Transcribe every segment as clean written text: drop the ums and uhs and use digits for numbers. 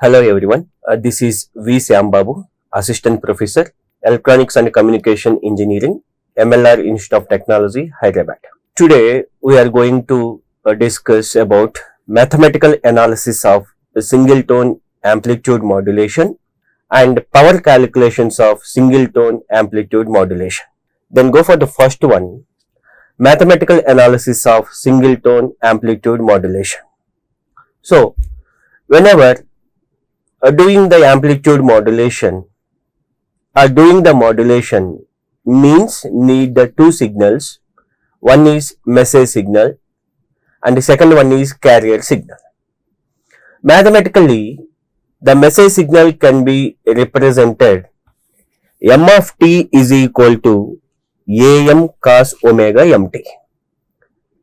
Hello everyone, this is Shyam Babu, Assistant Professor, Electronics and Communication Engineering, MLR Institute of Technology, Hyderabad. Today we are going to discuss about mathematical analysis of single tone amplitude modulation and power calculations of single tone amplitude modulation. Then go for the first one, mathematical analysis of single tone amplitude modulation. So, whenever doing the amplitude modulation doing the modulation means need the two signals. One is message signal and the second one is carrier signal. Mathematically, the message signal can be represented m of t is equal to am cos omega mt.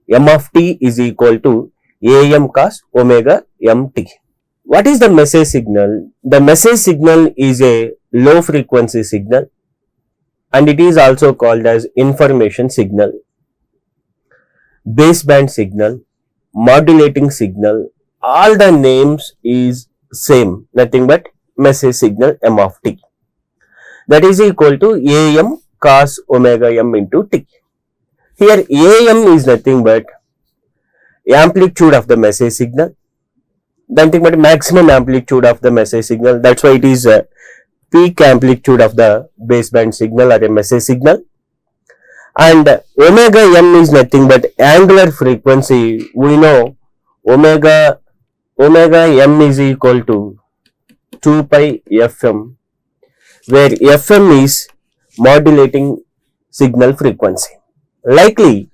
M of t is equal to am cos omega mt. What is the message signal? The message signal is a low frequency signal and it is also called as information signal, baseband signal, modulating signal. All the names is same, nothing but message signal m of t. That is equal to am cos omega m into t. Here am is nothing but amplitude of the message signal, nothing but maximum amplitude of the message signal. That's why it is peak amplitude of the baseband signal or a message signal. And omega m is nothing but angular frequency. We know omega m is equal to 2 pi fm, where fm is modulating signal frequency. Likely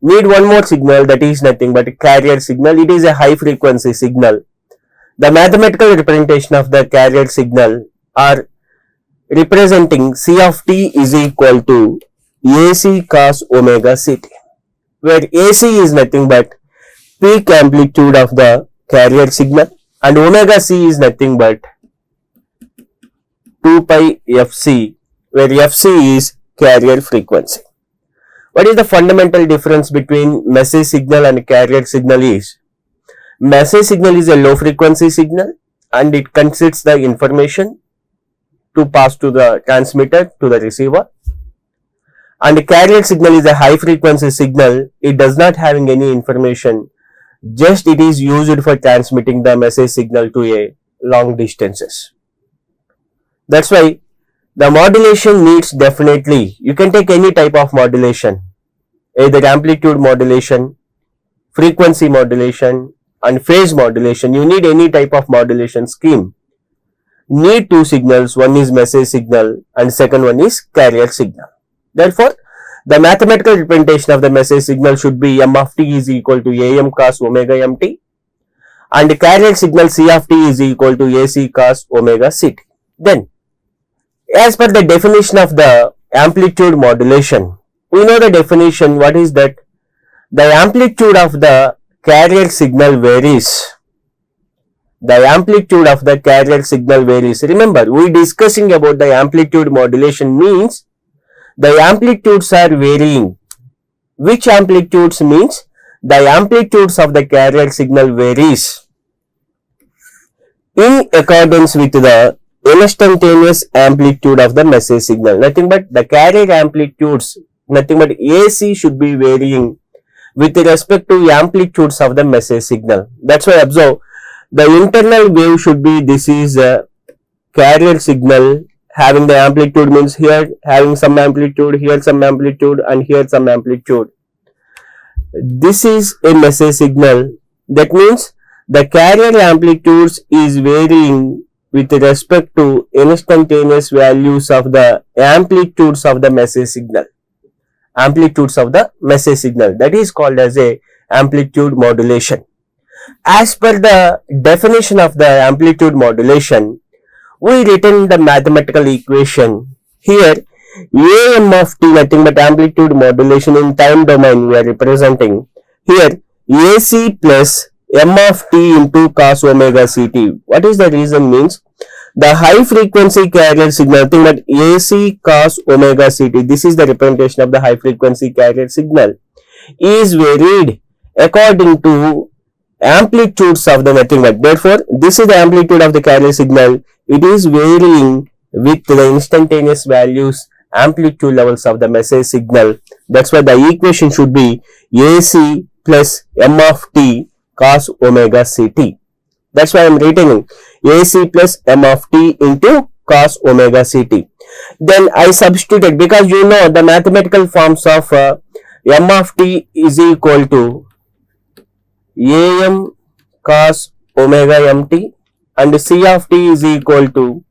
need one more signal, that is nothing but carrier signal. It is a high frequency signal. The mathematical representation of the carrier signal are representing C of t is equal to AC cos omega ct, where AC is nothing but peak amplitude of the carrier signal and omega c is nothing but 2 pi fc, where fc is carrier frequency. What is the fundamental difference between message signal and carrier signal is, message signal is a low frequency signal and it consists the information to pass to the transmitter to the receiver, and the carrier signal is a high frequency signal. It does not having any information, just it is used for transmitting the message signal to a long distances. That's why the modulation needs definitely, you can take any type of modulation, either amplitude modulation, frequency modulation and phase modulation. You need any type of modulation scheme. Need two signals, one is message signal and second one is carrier signal. Therefore, the mathematical representation of the message signal should be m of t is equal to am cos omega mt and the carrier signal c of t is equal to ac cos omega ct. Then, as per the definition of the amplitude modulation, we know the definition. What is that? The amplitude of the carrier signal varies. The amplitude of the carrier signal varies. Remember, we discussing about the amplitude modulation means the amplitudes are varying. Which amplitudes means the amplitudes of the carrier signal varies in accordance with the instantaneous amplitude of the message signal. Nothing but the carrier amplitudes, nothing but AC should be varying with respect to amplitudes of the message signal. That's why observe, the internal wave should be, this is a carrier signal having the amplitude means here having some amplitude, here some amplitude and here some amplitude. This is a message signal. That means the carrier amplitudes is varying with respect to instantaneous values of the amplitudes of the message signal. Amplitudes of the message signal, that is called as a amplitude modulation. As per the definition of the amplitude modulation, we written the mathematical equation. Here am of t, nothing but amplitude modulation in time domain we are representing. Here AC plus m of t into cos omega ct. What is the reason means, the high frequency carrier signal, nothing but AC cos omega ct, this is the representation of the high frequency carrier signal, is varied according to amplitudes of the nothing but. Therefore, this is the amplitude of the carrier signal. It is varying with the instantaneous values, amplitude levels of the message signal. That's why the equation should be AC plus m of t cos omega ct. That's why I am writing AC plus m of t into cos omega ct. Then I substituted, because you know the mathematical forms of m of t is equal to am cos omega mt and c of t is equal to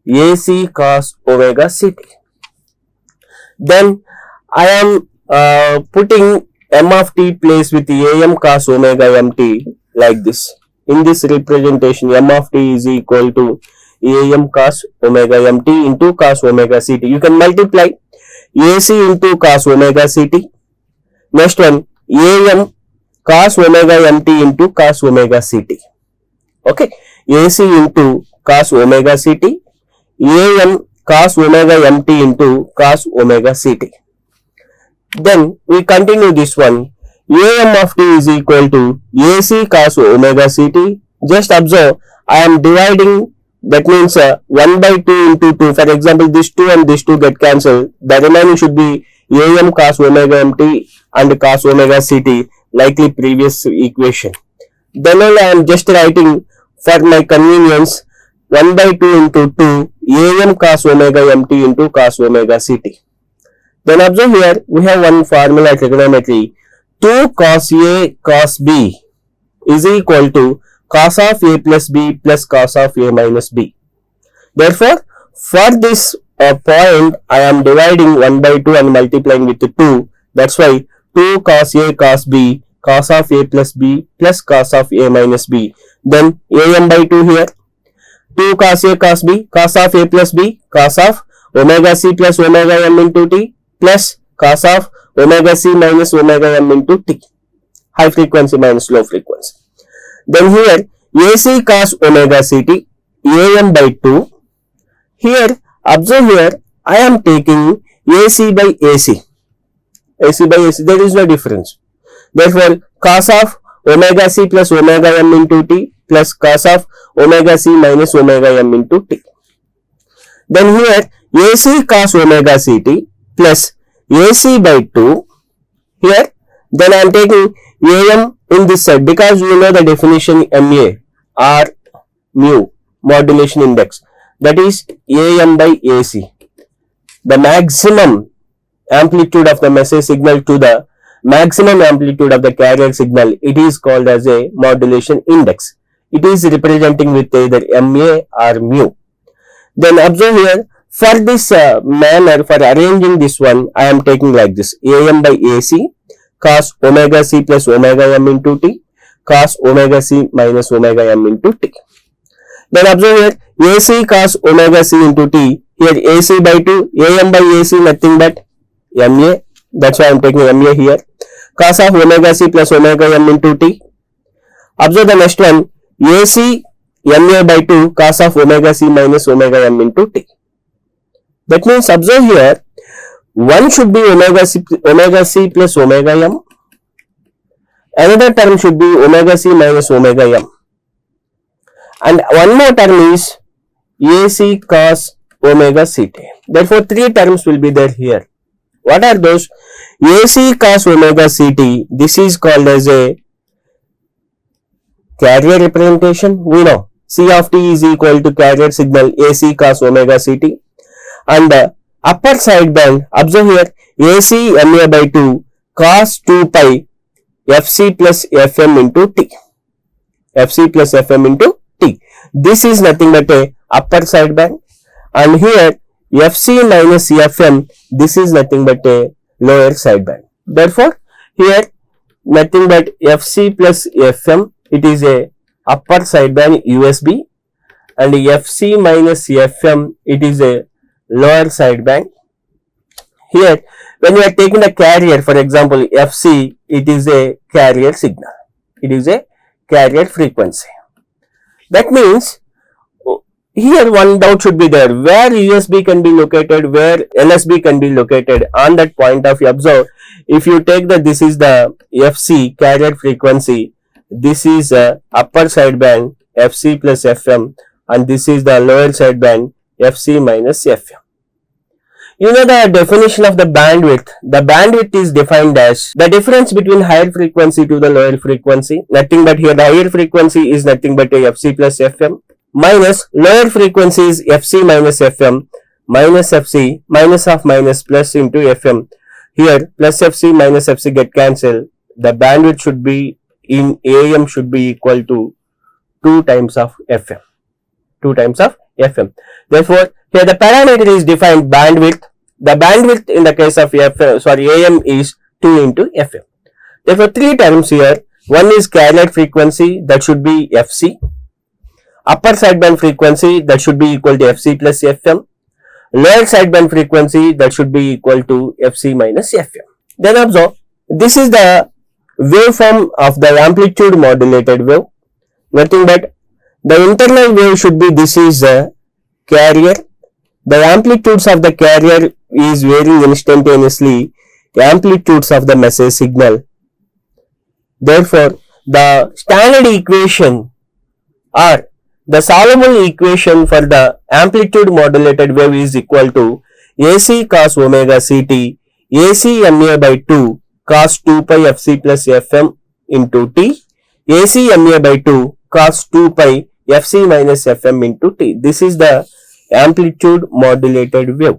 AC cos omega ct. Then I am putting m of t place with am cos omega mt like this. In this representation, m of t is equal to am cos omega mt into cos omega ct. You can multiply AC into cos omega ct. Next one, am cos omega mt into cos omega ct. Okay, AC into cos omega ct, am cos omega mt into cos omega ct. Then we continue this one. Am of t is equal to AC cos omega ct. Just observe, I am dividing, that means 1 by 2 into 2. For example, this 2 and this 2 get cancelled. The remaining should be am cos omega mt and cos omega ct, likely previous equation. Then only I am just writing for my convenience 1 by 2 into 2 am cos omega mt into cos omega ct. Then observe here, we have one formula trigonometry. 2 cos A cos B is equal to cos of A plus B plus cos of A minus B. Therefore, for this point, I am dividing 1 by 2 and multiplying with 2. That's why 2 cos A cos B cos of A plus B plus cos of A minus B. Then am by 2 here. 2 cos A cos B cos of A plus B cos of omega C plus omega m into t plus cos of omega C minus omega m into t. High frequency minus low frequency. Then here AC cos omega ct, am by 2. Here, observe here, I am taking AC by AC. AC by AC, there is no difference. Therefore, cos of omega C plus omega m into t plus cos of omega C minus omega m into t. Then here, AC cos omega ct plus AC by 2. Here, then I am taking am in this side, because you know the definition MA or mu, modulation index, that is am by AC. The maximum amplitude of the message signal to the maximum amplitude of the carrier signal, it is called as a modulation index. It is representing with either MA or mu. Then observe here, for this manner, for arranging this one, I am taking like this, am by AC cos omega C plus omega m into t cos omega C minus omega m into t. Then observe here, AC cos omega C into t, here AC by 2, am by AC nothing but MA, that's why I am taking MA here, cos of omega C plus omega m into t. Observe the next one, AC MA by 2 cos of omega C minus omega m into t. That means observe here, one should be omega C plus omega m, another term should be omega C minus omega m, and one more term is AC cos omega ct. Therefore, three terms will be there here. What are those? AC cos omega ct, this is called as a carrier representation. We know C of t is equal to carrier signal AC cos omega ct, and upper sideband, observe here, AC MA by 2 cos 2 pi FC plus FM into T. FC plus FM into T. This is nothing but a upper sideband, and here FC minus FM, this is nothing but a lower sideband. Therefore, here nothing but FC plus FM, it is a upper sideband USB, and FC minus FM, it is a lower sideband. Here, when you are taking a carrier, for example, FC, it is a carrier signal. It is a carrier frequency. That means, here one doubt should be there, where USB can be located, where LSB can be located. On that point of view, observe, if you take that this is the FC carrier frequency, this is a upper sideband Fc plus Fm, and this is the lower sideband Fc minus Fm. You know the definition of the bandwidth. The bandwidth is defined as the difference between higher frequency to the lower frequency. Nothing but here the higher frequency is nothing but a Fc plus Fm minus lower frequency is Fc minus Fm minus Fc minus of minus plus into Fm. Here plus Fc minus Fc get cancelled. The bandwidth should be in AM should be equal to 2 times of Fm. 2 times of Fm. Therefore, here the parameter is defined bandwidth. The bandwidth in the case of AM is 2 into Fm. Therefore, 3 terms here. One is carrier frequency, that should be Fc. Upper sideband frequency, that should be equal to Fc plus Fm. Lower sideband frequency, that should be equal to Fc minus Fm. Then observe, this is the waveform of the amplitude modulated wave. Nothing but the internal wave should be, this is a carrier. The amplitudes of the carrier is varying instantaneously, the amplitudes of the message signal. Therefore, the standard equation or the solvable equation for the amplitude modulated wave is equal to AC cos omega Ct AC MA by 2 cos 2 pi Fc plus Fm into T AC MA by 2 cos 2 pi Fc minus Fm into T. This is the amplitude modulated wave.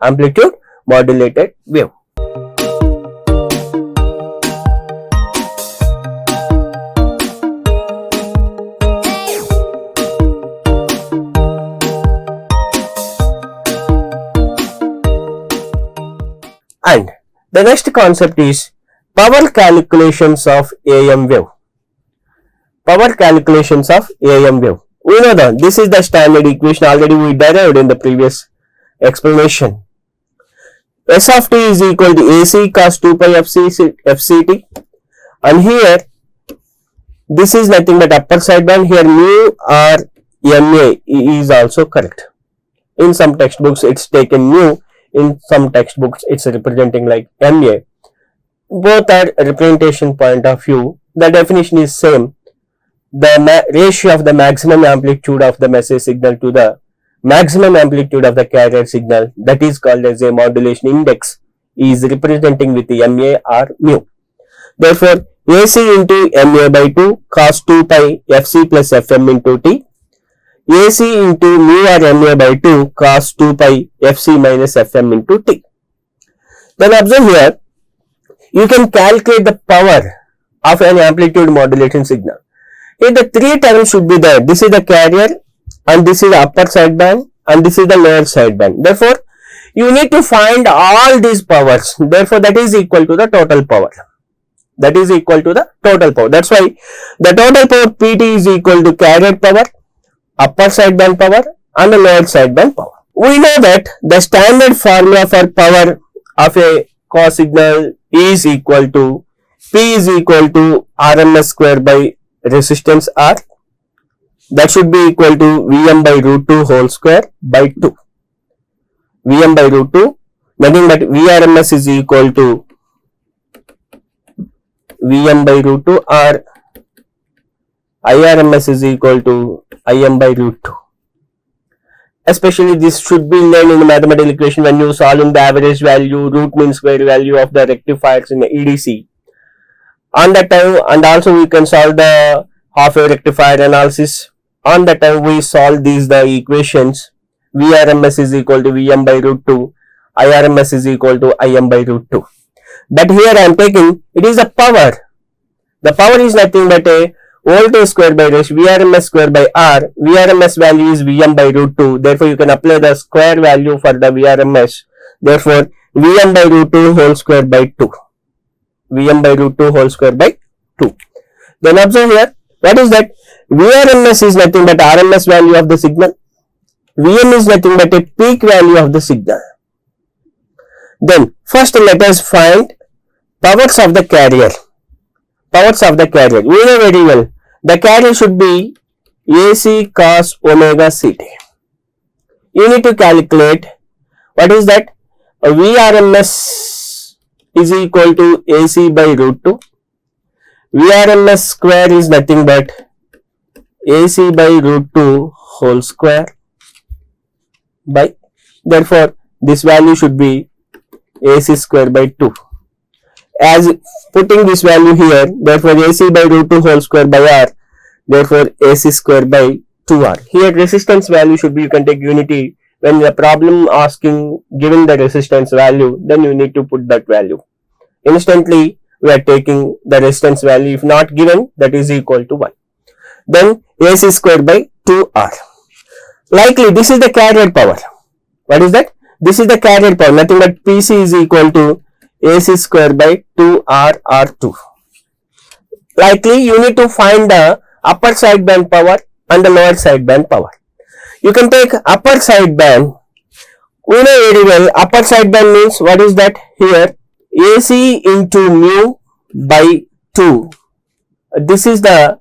Amplitude modulated wave. And the next concept is power calculations of AM wave. Power calculations of AM wave. We know that this is the standard equation, already we derived in the previous explanation. S of t is equal to AC cos 2 pi Fct, and here this is nothing but upper sideband. Here mu or MA is also correct. In some textbooks it's taken mu, in some textbooks it's representing like MA. Both are representation point of view. The definition is same. The ratio of the maximum amplitude of the message signal to the maximum amplitude of the carrier signal, that is called as a modulation index, is representing with the MA or mu. Therefore, AC into MA by 2 cos 2 pi Fc plus Fm into T, AC into mu or MA by 2 cos 2 pi Fc minus Fm into T. Then observe here, you can calculate the power of an amplitude modulation signal. Here the 3 terms should be there. This is the carrier, and this is the upper sideband, and this is the lower sideband. Therefore, you need to find all these powers. Therefore, that is equal to the total power. That is equal to the total power. That's why the total power PT is equal to carrier power, upper sideband power, and the lower sideband power. We know that the standard formula for power of a cos signal is equal to P is equal to RMS square by resistance R. That should be equal to Vm by root 2 whole square by 2. Vm by root 2, nothing but Vrms is equal to Vm by root 2 or Irms is equal to Im by root 2. Especially this should be learned in the mathematical equation when you solve in the average value, root mean square value of the rectifiers in the EDC. On that time, and also we can solve the half wave rectifier analysis. On that time we solve these the equations. Vrms is equal to Vm by root 2, Irms is equal to Im by root 2. But here I am taking, it is a power. The power is nothing but a voltage square by ratio Vrms square by R. Vrms value is Vm by root 2. Therefore, you can apply the square value for the Vrms. Therefore, Vm by root 2 whole square by 2. Vm by root 2 whole square by 2. Then observe here, what is that? Vrms is nothing but RMS value of the signal. Vm is nothing but a peak value of the signal. Then, first let us find powers of the carrier. Powers of the carrier. We know very well, the carrier should be AC cos omega Ct. You need to calculate, what is that? Vrms is equal to AC by root 2. VRMS square is nothing but AC by root 2 whole square by, therefore this value should be AC square by 2. As putting this value here, therefore AC by root 2 whole square by R, therefore AC square by 2R. Here resistance value should be, you can take unity. When the problem asking given the resistance value, then you need to put that value. Instantly we are taking the resistance value, if not given, that is equal to 1. Then AC square by 2R. Likely this is the carrier power. What is that? This is the carrier power, nothing but PC is equal to AC square by 2R R2. Likely you need to find the upper sideband power and the lower sideband power. You can take upper sideband. We know very well upper sideband means what is that? Here AC into mu by 2. This is the,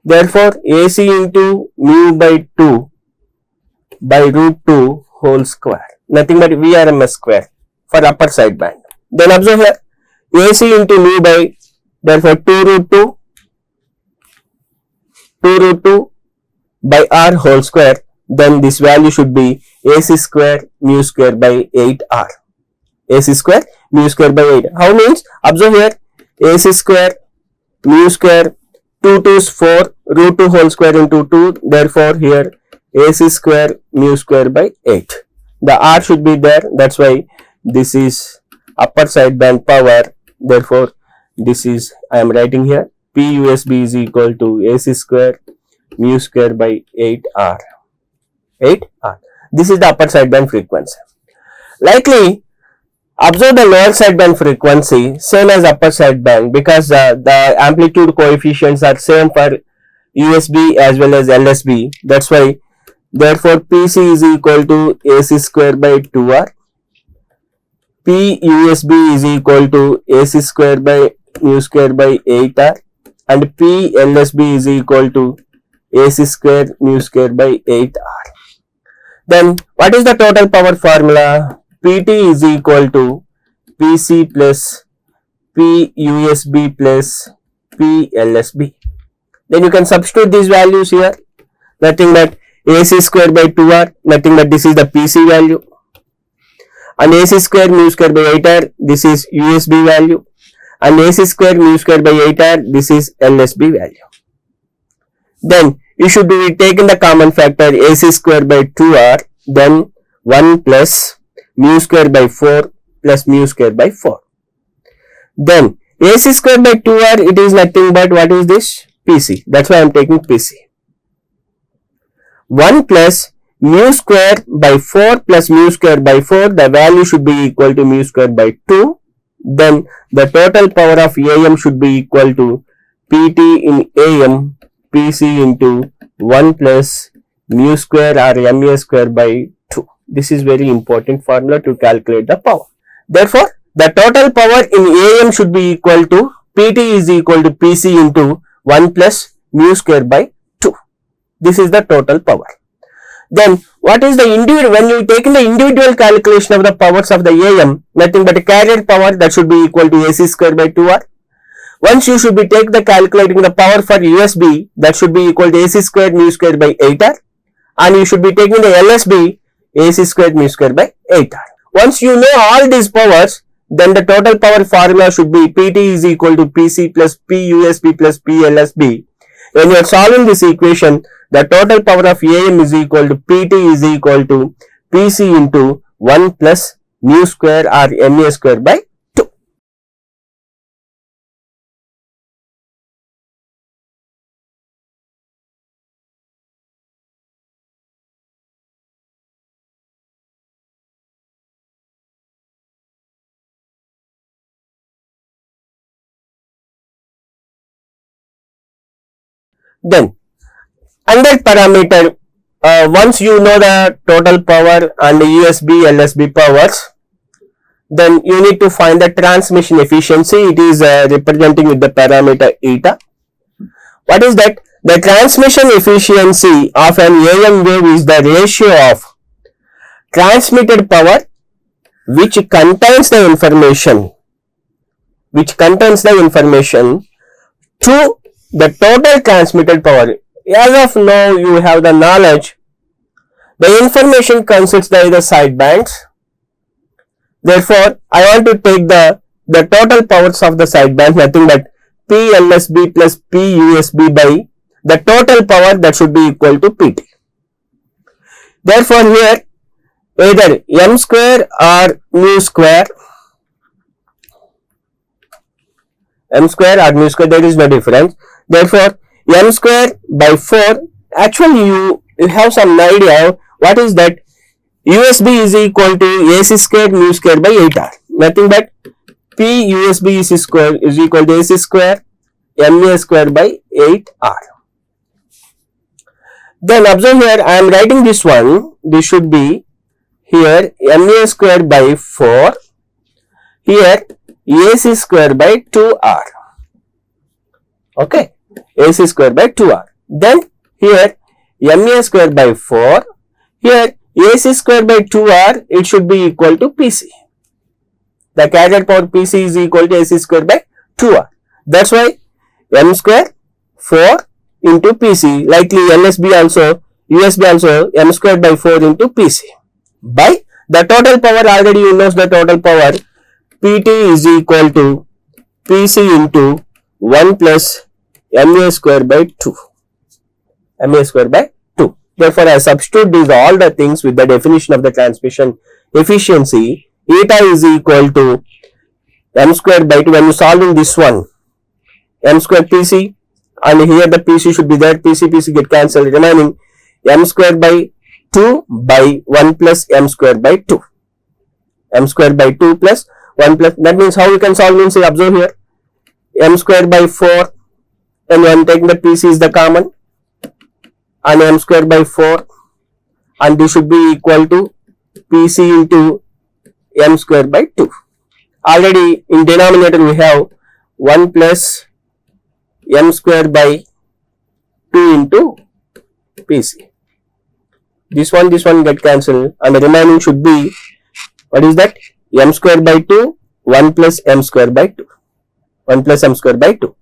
therefore AC into mu by 2 by root 2 whole square, nothing but VRMS square for upper sideband. Then observe here AC into mu by, therefore 2 root 2 by R whole square, then this value should be AC square mu square by 8R. AC square mu square by 8. How means? Observe here AC square mu square, 2 2's 4, root 2 whole square into 2, therefore here AC square mu square by 8. The R should be there, that's why this is upper sideband power, therefore this is, I am writing here, PUSB is equal to AC square mu square by 8R. 8R. This is the upper sideband frequency. Likely observe the lower sideband frequency same as upper sideband, because the amplitude coefficients are same for USB as well as LSB. That's why, therefore PC is equal to AC square by 2R. PUSB is equal to AC square by mu square by 8R, and PLSB is equal to AC square mu square by 8R. Then what is the total power formula? PT is equal to PC plus PUSB plus PLSB. Then you can substitute these values here, nothing but AC square by 2R, nothing but this is the PC value, and AC square mu square by 8R, this is USB value, and AC square mu square by 8R, this is LSB value. Then you should be taking the common factor AC square by 2R, then 1 plus mu square by 4 plus mu square by 4. Then AC square by 2R, it is nothing but what is this? PC. That's why I am taking PC. 1 plus mu square by 4 plus mu square by 4, the value should be equal to mu square by 2. Then the total power of AM should be equal to PT in AM PC into 1 plus mu square or MA square by 2. This is very important formula to calculate the power. Therefore, the total power in AM should be equal to PT is equal to PC into 1 plus mu square by 2. This is the total power. Then what is the individual, when you take in the individual calculation of the powers of the AM, nothing but a carrier power, that should be equal to AC square by 2R. Once you should be take the calculating the power for USB, that should be equal to AC square mu square by 8R, and you should be taking the LSB AC square mu square by 8R. Once you know all these powers, then the total power formula should be PT is equal to PC plus PUSB plus PLSB. When you are solving this equation, the total power of AM is equal to PT is equal to PC into 1 plus mu square or MA square by 2. Then under parameter, once you know the total power and the USB LSB powers, then you need to find the transmission efficiency. It is representing with the parameter eta. What is that? The transmission efficiency of an AM wave is the ratio of transmitted power which contains the information to the total transmitted power. As of now, you have the knowledge, the information consists of the sidebands. Therefore, I want to take the total powers of the sideband, nothing but PLSB plus PUSB by the total power, that should be equal to PT. Therefore, here either m square or mu square, there is no difference. Therefore, m square by 4, actually you have some idea what is that. USB is equal to AC square mu square by 8R, nothing but P USB is equal to AC square MA square by 8R. Then observe here, I am writing this one, this should be here MA square by 4, here AC square by 2R, okay, AC square by 2R. Then here MA square by 4, here AC square by 2R, it should be equal to PC. The carrier power PC is equal to AC square by 2R. That's why m square 4 into PC, likely USB also m square by 4 into PC by the total power. Already you know the total power, PT is equal to PC into 1 plus MA square by 2. MA square by 2. Therefore, I substitute these all the things with the definition of the transmission efficiency. Eta is equal to m square by 2. When you solving this one, m square PC, and here the PC should be there, PC get cancelled, remaining m square by 2 by 1 plus m square by 2. M square by 2 plus 1 plus, that means how we can solve means, observe here, m square by 4, and when taking the PC is the common, and m square by 4, and this should be equal to PC into m square by 2. Already in denominator we have 1 plus m square by 2 into PC. This one get cancelled, and the remaining should be, what is that, m square by 2, 1 plus m square by 2. 1 plus m square by 2.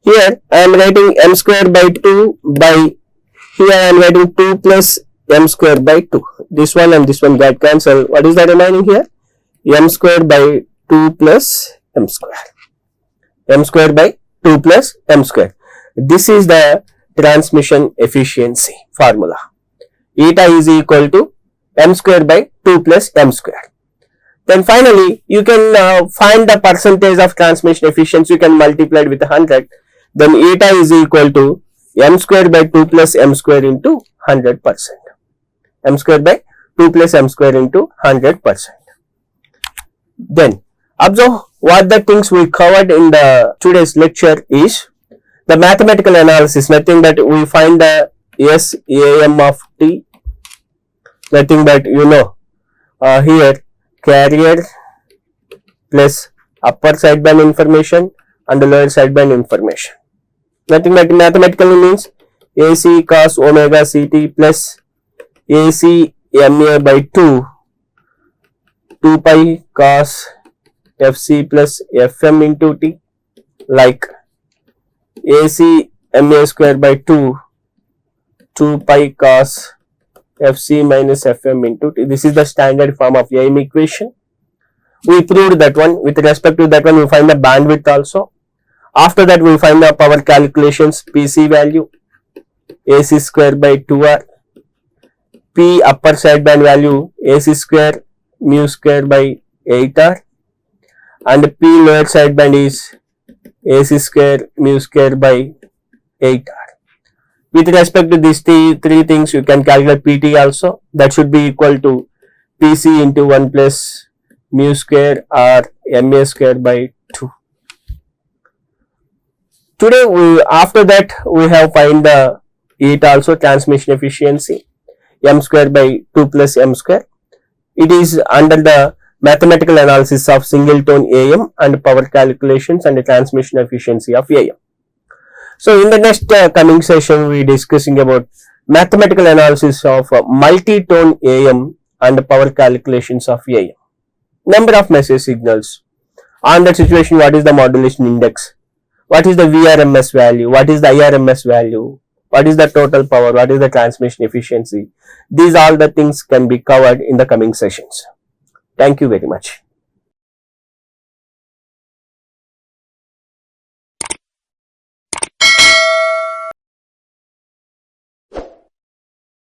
Here I am writing m square by 2 by, here I am writing 2 plus m square by 2. This one and this one get cancelled. What is the remaining here? M square by 2 plus m square. M square by 2 plus m square. This is the transmission efficiency formula. Eta is equal to m square by 2 plus m square. Then finally, you can find the percentage of transmission efficiency. You can multiply it with 100. Then eta is equal to m square by 2 plus m square into 100%. M square by 2 plus m square into 100%. Then observe what the things we covered in the today's lecture is the mathematical analysis. Nothing but we find the SAM of T. Nothing but here carrier plus upper sideband information and the lower sideband information. Nothing but mathematically means AC cos omega CT plus AC MA by 2 pi cos FC plus FM into T, like AC MA square by 2 pi cos FC minus FM into T. This is the standard form of AM equation. We proved that one. With respect to that one, we find the bandwidth also. After that, we find the power calculations, PC value, AC square by 2R, P upper sideband value, AC square mu square by 8R, and P lower sideband is AC square mu square by 8R. With respect to these three things, you can calculate PT also. That should be equal to PC into 1 plus mu square or MA square by 2. Today, after that, we have find the it also transmission efficiency, m square by 2 plus m square. It is under the mathematical analysis of single tone AM and power calculations and the transmission efficiency of AM. So in the next coming session, we discussing about mathematical analysis of multi-tone AM and power calculations of AM. Number of message signals. On that situation, what is the modulation index? What is the VRMS value? What is the IRMS value? What is the total power? What is the transmission efficiency? These all the things can be covered in the coming sessions. Thank you very much.